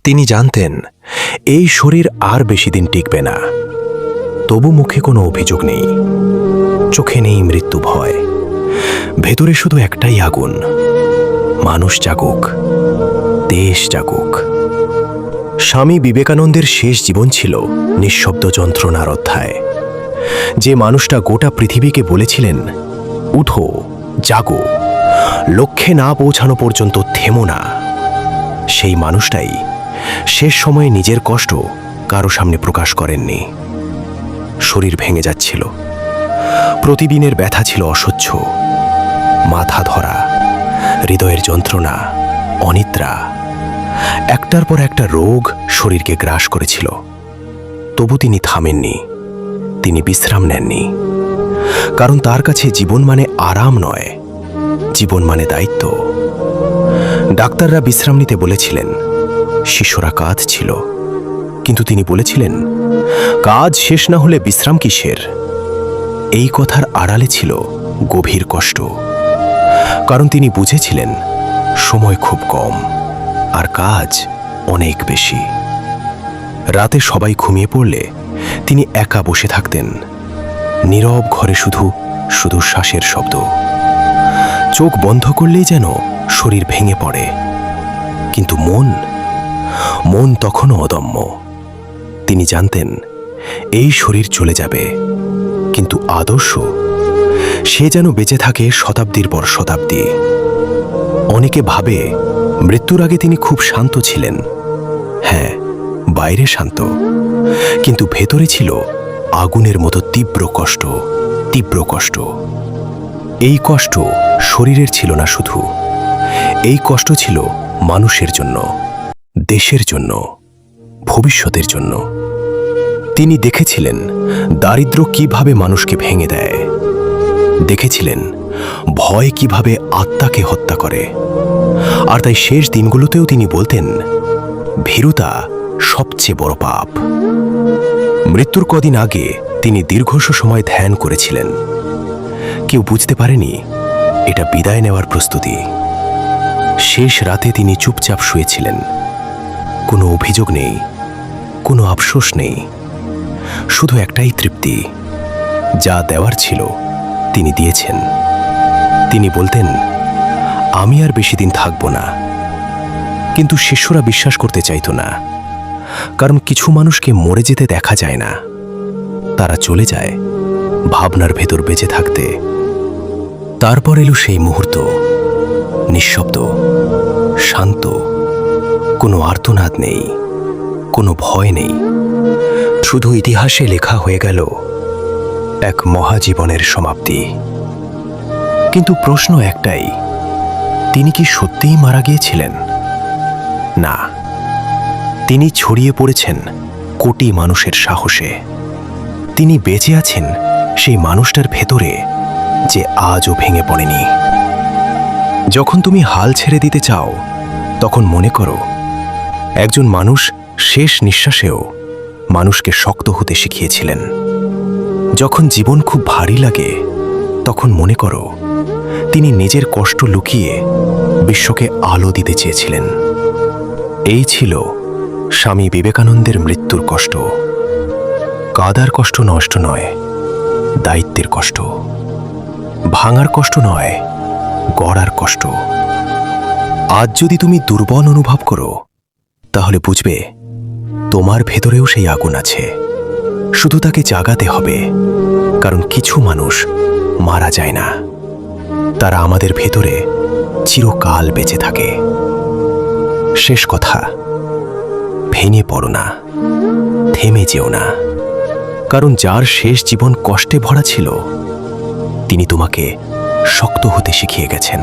তিনি জানতেন এই শরীর আর বেশি দিন টিকবে না। তবু মুখে কোনো অভিযোগ নেই, চোখে নেই মৃত্যু ভয়, ভেতরে শুধু একটাই আগুন, মানুষ জাগুক, দেশ জাগুক। স্বামী বিবেকানন্দের শেষ জীবন ছিল নিঃশব্দ যন্ত্রণার অধ্যায়। যে মানুষটা গোটা পৃথিবীকে বলেছিলেন, উঠো, জাগো, লক্ষ্যে না পৌঁছানো পর্যন্ত থেমো না, সেই মানুষটাই শেষ সময়ে নিজের কষ্ট কারো সামনে প্রকাশ করেননি। শরীর ভেঙে যাচ্ছিল, প্রতিদিনের ব্যথা ছিল অসহ্য, মাথা ধরা, হৃদয়ের যন্ত্রণা, অনিদ্রা, একটার পর একটা রোগ শরীরকে গ্রাস করেছিল। তবু তিনি থামেননি, তিনি বিশ্রাম নেননি। কারণ তার কাছে জীবন মানে আরাম নয়, জীবন মানে দায়িত্ব। ডাক্তাররা বিশ্রাম নিতে বলেছিলেন, শিষ্যরা কাঁদছিল, কিন্তু তিনি বলেছিলেন, কাজ শেষ না হলে বিশ্রাম কিসের? এই কথার আড়ালে ছিল গভীর কষ্ট। কারণ তিনি বুঝেছিলেন সময় খুব কম আর কাজ অনেক বেশি। রাতে সবাই ঘুমিয়ে পড়লে তিনি একা বসে থাকতেন, নীরব ঘরে শুধু শুধু শ্বাসের শব্দ। চোখ বন্ধ করলেই যেন শরীর ভেঙে পড়ে। কিন্তু মন তখনও অদম্য। তিনি জানতেন এই শরীর চলে যাবে, কিন্তু আদর্শ সে যেন বেঁচে থাকে শতাব্দীর পর শতাব্দী। অনেকে ভাবে মৃত্যুর আগে তিনি খুব শান্ত ছিলেন। হ্যাঁ, বাইরে শান্ত, কিন্তু ভেতরে ছিল আগুনের মতো তীব্র কষ্ট, তীব্র কষ্ট। এই কষ্ট শরীরের ছিল না শুধু, এই কষ্ট ছিল মানুষের জন্য, দেশের জন্য, ভবিষ্যতের জন্য। তিনি দেখেছিলেন দারিদ্র্য কিভাবে মানুষকে ভেঙে দেয়, দেখেছিলেন ভয় কিভাবে আত্মাকে হত্যা করে। আর তাই শেষ দিনগুলোতেও তিনি বলতেন, ভীরুতা সবচেয়ে বড় পাপ। মৃত্যুর কদিন আগে তিনি দীর্ঘ সময় ধ্যান করেছিলেন। কেউ বুঝতে পারেনি এটা বিদায় নেওয়ার প্রস্তুতি। শেষ রাতে তিনি চুপচাপ শুয়েছিলেন। কোনো অভিযোগ নেই, কোনো আফসোস নেই, শুধু একটাই তৃপ্তি, যা দেওয়ার ছিল তিনি দিয়েছেন। তিনি বলতেন, আমি আর বেশি দিন থাকব না। কিন্তু শিষ্যরা বিশ্বাস করতে চাইত না, কারণ কিছু মানুষকে মরে যেতে দেখা যায় না, তারা চলে যায় ভাবনার ভেতর বেঁচে থাকতে। তারপর এলো সেই মুহূর্ত, নিঃশব্দ, শান্ত, কোনো আর্তনাদ নেই, কোনো ভয় নেই, শুধু ইতিহাসে লেখা হয়ে গেল এক মহাজীবনের সমাপ্তি। কিন্তু প্রশ্ন একটাই, তিনি কি সত্যিই মারা গিয়েছিলেন? না, তিনি ছড়িয়ে পড়েছেন কোটি মানুষের সাহসে। তিনি বেঁচে আছেন সেই মানুষটার ভেতরে যে আজও ভেঙে পড়েনি। যখন তুমি হাল ছেড়ে দিতে চাও, তখন মনে করো একজন মানুষ শেষ নিঃশ্বাসেও মানুষকে শক্ত হতে শিখিয়েছিলেন। যখন জীবন খুব ভারী লাগে, তখন মনে করো তিনি নিজের কষ্ট লুকিয়ে বিশ্বকে আলো দিতে চেয়েছিলেন। এই ছিল স্বামী বিবেকানন্দের মৃত্যুর কষ্ট। কাদার কষ্ট নষ্ট নয়, দায়িত্বের কষ্ট। ভাঙার কষ্ট নয়, গড়ার কষ্ট। আজ যদি তুমি দুর্বল অনুভব করো, তাহলে বুঝবে তোমার ভেতরেও সেই আগুন আছে, শুধু তাকে জাগাতে হবে। কারণ কিছু মানুষ মারা যায় না, তারা আমাদের ভেতরে চিরকাল বেঁচে থাকে। শেষ কথা, ভেঙে পড়ো না, থেমে যেও না। কারণ যার শেষ জীবন কষ্টে ভরা ছিল, তিনি তোমাকে শক্ত হতে শিখিয়ে গেছেন।